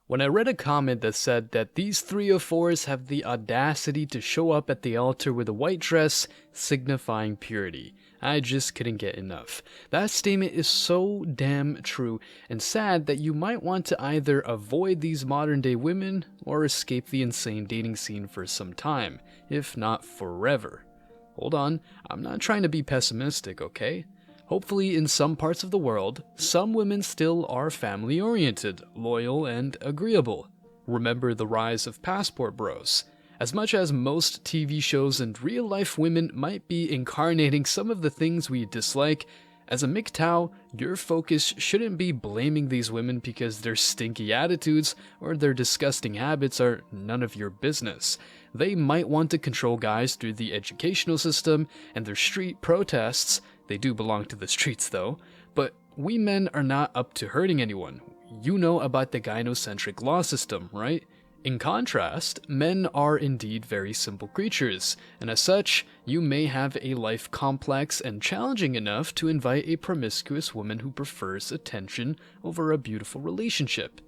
When I read a comment that said that these 304s have the audacity to show up at the altar with a white dress signifying purity, I just couldn't get enough. That statement is so damn true and sad that you might want to either avoid these modern day women or escape the insane dating scene for some time, if not forever. Hold on, I'm not trying to be pessimistic, okay? Hopefully, in some parts of the world, some women still are family-oriented, loyal, and agreeable. Remember the rise of passport bros. As much as most TV shows and real-life women might be incarnating some of the things we dislike, as a MGTOW, your focus shouldn't be blaming these women because their stinky attitudes or their disgusting habits are none of your business. They might want to control guys through the educational system and their street protests. They do belong to the streets though, but we men are not up to hurting anyone. You know about the gynocentric law system, right? In contrast, men are indeed very simple creatures, and as such, you may have a life complex and challenging enough to invite a promiscuous woman who prefers attention over a beautiful relationship.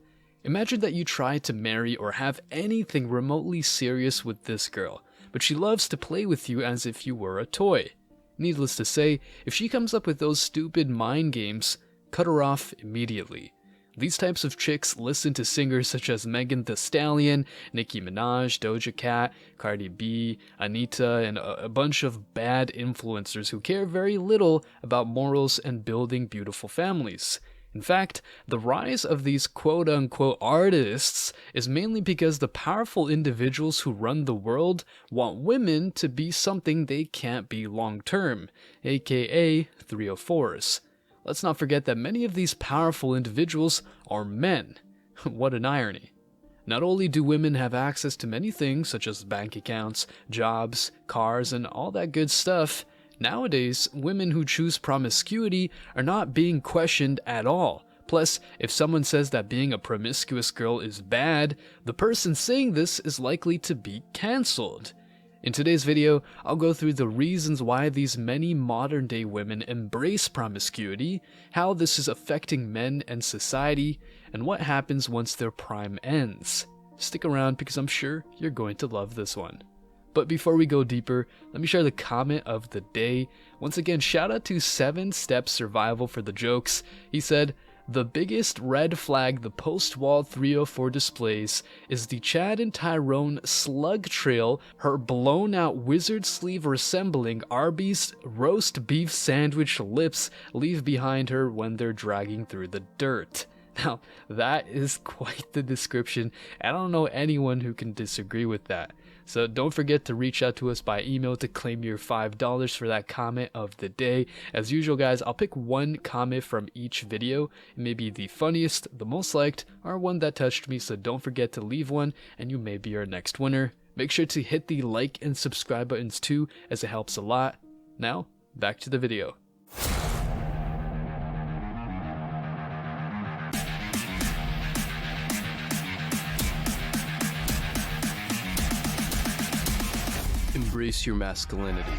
Imagine that you try to marry or have anything remotely serious with this girl, but she loves to play with you as if you were a toy. Needless to say, if she comes up with those stupid mind games, cut her off immediately. These types of chicks listen to singers such as Megan Thee Stallion, Nicki Minaj, Doja Cat, Cardi B, Anita, and a bunch of bad influencers who care very little about morals and building beautiful families. In fact, the rise of these quote-unquote artists is mainly because the powerful individuals who run the world want women to be something they can't be long-term, aka 304s. Let's not forget that many of these powerful individuals are men. What an irony. Not only do women have access to many things such as bank accounts, jobs, cars, and all that good stuff, nowadays, women who choose promiscuity are not being questioned at all. Plus, if someone says that being a promiscuous girl is bad, the person saying this is likely to be cancelled. In today's video, I'll go through the reasons why these many modern day women embrace promiscuity, how this is affecting men and society, and what happens once their prime ends. Stick around because I'm sure you're going to love this one. But before we go deeper, let me share the comment of the day. Once again, shout out to 7 Step Survival for the jokes. He said, "The biggest red flag the post-wall 304 displays is the Chad and Tyrone slug trail her blown-out wizard sleeve resembling Arby's roast beef sandwich lips leave behind her when they're dragging through the dirt." Now, that is quite the description. I don't know anyone who can disagree with that. So don't forget to reach out to us by email to claim your $5 for that comment of the day. As usual, guys, I'll pick one comment from each video. It may be the funniest, the most liked, or one that touched me, so don't forget to leave one, and you may be our next winner. Make sure to hit the like and subscribe buttons too, as it helps a lot. Now, back to the video. Embrace your masculinity.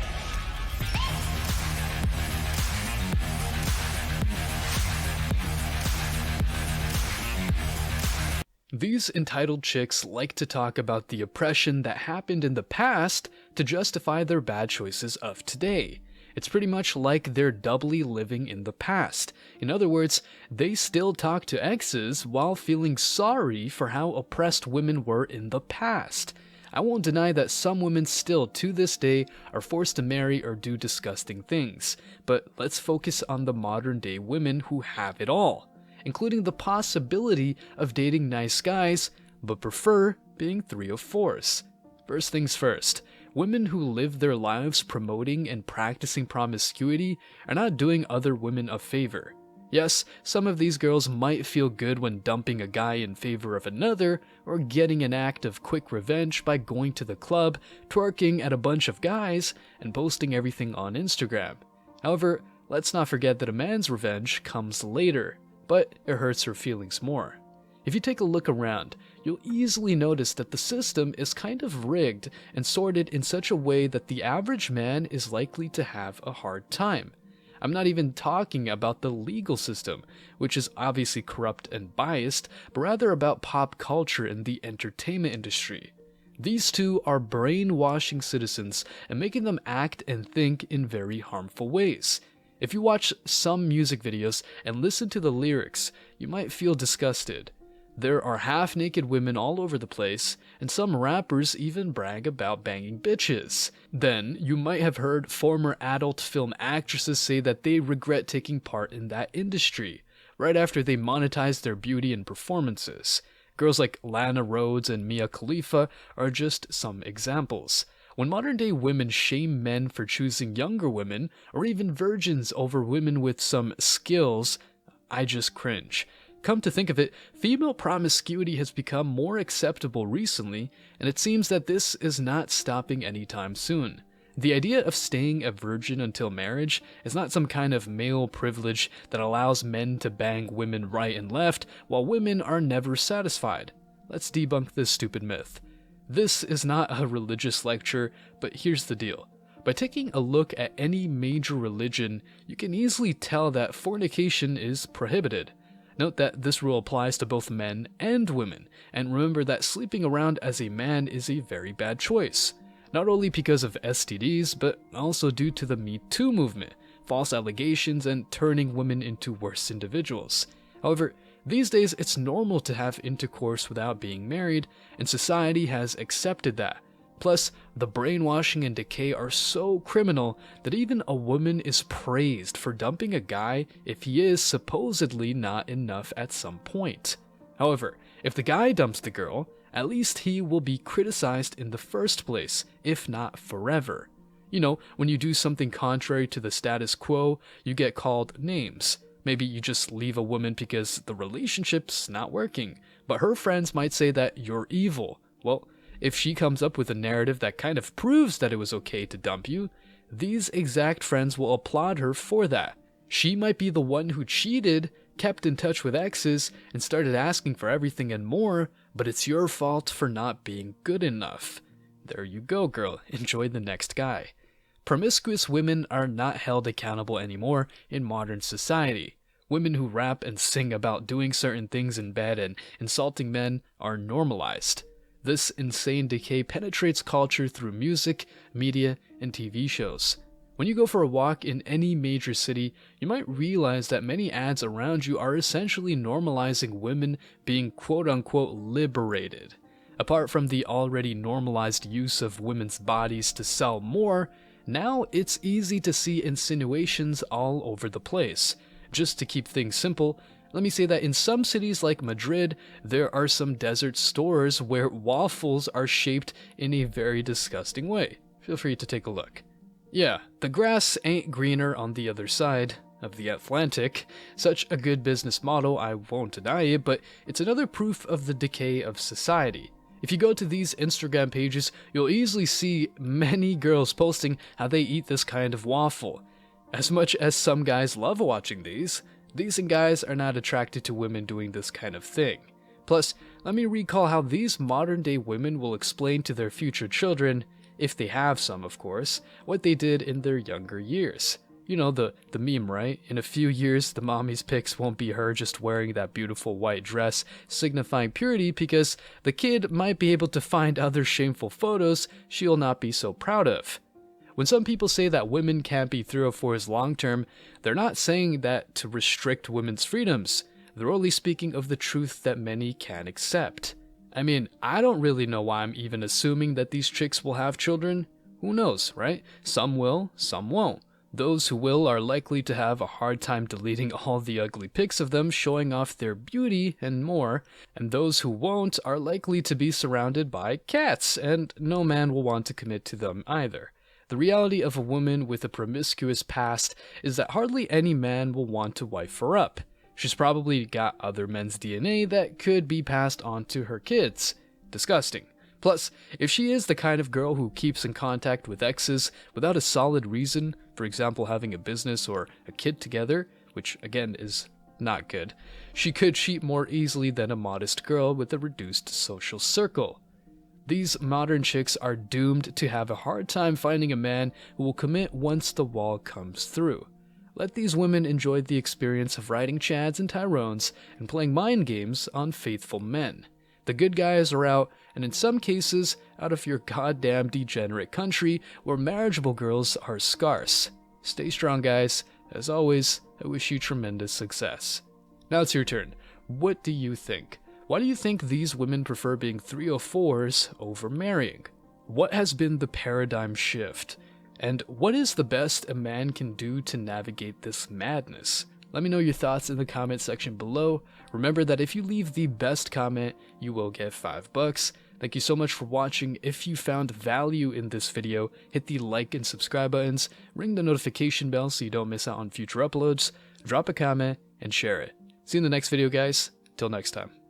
These entitled chicks like to talk about the oppression that happened in the past to justify their bad choices of today. It's pretty much like they're doubly living in the past. In other words, they still talk to exes while feeling sorry for how oppressed women were in the past. I won't deny that some women still, to this day, are forced to marry or do disgusting things, but let's focus on the modern day women who have it all, including the possibility of dating nice guys, but prefer being 304s. First things first, women who live their lives promoting and practicing promiscuity are not doing other women a favor. Yes, some of these girls might feel good when dumping a guy in favor of another, or getting an act of quick revenge by going to the club, twerking at a bunch of guys, and posting everything on Instagram. However, let's not forget that a man's revenge comes later, but it hurts her feelings more. If you take a look around, you'll easily notice that the system is kind of rigged and sorted in such a way that the average man is likely to have a hard time. I'm not even talking about the legal system, which is obviously corrupt and biased, but rather about pop culture and the entertainment industry. These two are brainwashing citizens and making them act and think in very harmful ways. If you watch some music videos and listen to the lyrics, you might feel disgusted. There are half-naked women all over the place, and some rappers even brag about banging bitches. Then, you might have heard former adult film actresses say that they regret taking part in that industry, right after they monetized their beauty and performances. Girls like Lana Rhoades and Mia Khalifa are just some examples. When modern-day women shame men for choosing younger women, or even virgins over women with some skills, I just cringe. Come to think of it, female promiscuity has become more acceptable recently, and it seems that this is not stopping anytime soon. The idea of staying a virgin until marriage is not some kind of male privilege that allows men to bang women right and left while women are never satisfied. Let's debunk this stupid myth. This is not a religious lecture, but here's the deal. By taking a look at any major religion, you can easily tell that fornication is prohibited. Note that this rule applies to both men and women, and remember that sleeping around as a man is a very bad choice. Not only because of STDs, but also due to the Me Too movement, false allegations, and turning women into worse individuals. However, these days it's normal to have intercourse without being married, and society has accepted that. Plus, the brainwashing and decay are so criminal that even a woman is praised for dumping a guy if he is supposedly not enough at some point. However, if the guy dumps the girl, at least he will be criticized in the first place, if not forever. You know, when you do something contrary to the status quo, you get called names. Maybe you just leave a woman because the relationship's not working, but her friends might say that you're evil. Well, if she comes up with a narrative that kind of proves that it was okay to dump you, these exact friends will applaud her for that. She might be the one who cheated, kept in touch with exes, and started asking for everything and more, but it's your fault for not being good enough. There you go, girl. Enjoy the next guy. Promiscuous women are not held accountable anymore in modern society. Women who rap and sing about doing certain things in bed and insulting men are normalized. This insane decay penetrates culture through music, media, and TV shows. When you go for a walk in any major city, you might realize that many ads around you are essentially normalizing women being quote-unquote liberated. Apart from the already normalized use of women's bodies to sell more, now it's easy to see insinuations all over the place. Just to keep things simple, let me say that in some cities like Madrid, there are some desert stores where waffles are shaped in a very disgusting way. Feel free to take a look. Yeah, the grass ain't greener on the other side of the Atlantic. Such a good business model, I won't deny it, but it's another proof of the decay of society. If you go to these Instagram pages, you'll easily see many girls posting how they eat this kind of waffle. As much as some guys love watching these, decent guys are not attracted to women doing this kind of thing. Plus, let me recall how these modern-day women will explain to their future children, if they have some of course, what they did in their younger years. You know the meme, right? In a few years, the mommy's pics won't be her just wearing that beautiful white dress, signifying purity because the kid might be able to find other shameful photos she'll not be so proud of. When some people say that women can't be 304s long term, they're not saying that to restrict women's freedoms. They're only speaking of the truth that many can't accept. I mean, I don't really know why I'm even assuming that these chicks will have children. Who knows, right? Some will, some won't. Those who will are likely to have a hard time deleting all the ugly pics of them showing off their beauty and more, and those who won't are likely to be surrounded by cats, and no man will want to commit to them either. The reality of a woman with a promiscuous past is that hardly any man will want to wife her up. She's probably got other men's DNA that could be passed on to her kids. Disgusting. Plus, if she is the kind of girl who keeps in contact with exes without a solid reason, for example having a business or a kid together, which again is not good, she could cheat more easily than a modest girl with a reduced social circle. These modern chicks are doomed to have a hard time finding a man who will commit once the wall comes through. Let these women enjoy the experience of riding Chads and Tyrones and playing mind games on faithful men. The good guys are out, and in some cases, out of your goddamn degenerate country where marriageable girls are scarce. Stay strong, guys. As always, I wish you tremendous success. Now it's your turn. What do you think? Why do you think these women prefer being 304s over marrying? What has been the paradigm shift? And what is the best a man can do to navigate this madness? Let me know your thoughts in the comment section below. Remember that if you leave the best comment, you will get $5. Thank you so much for watching. If you found value in this video, hit the like and subscribe buttons, ring the notification bell so you don't miss out on future uploads, drop a comment, and share it. See you in the next video, guys. Till next time.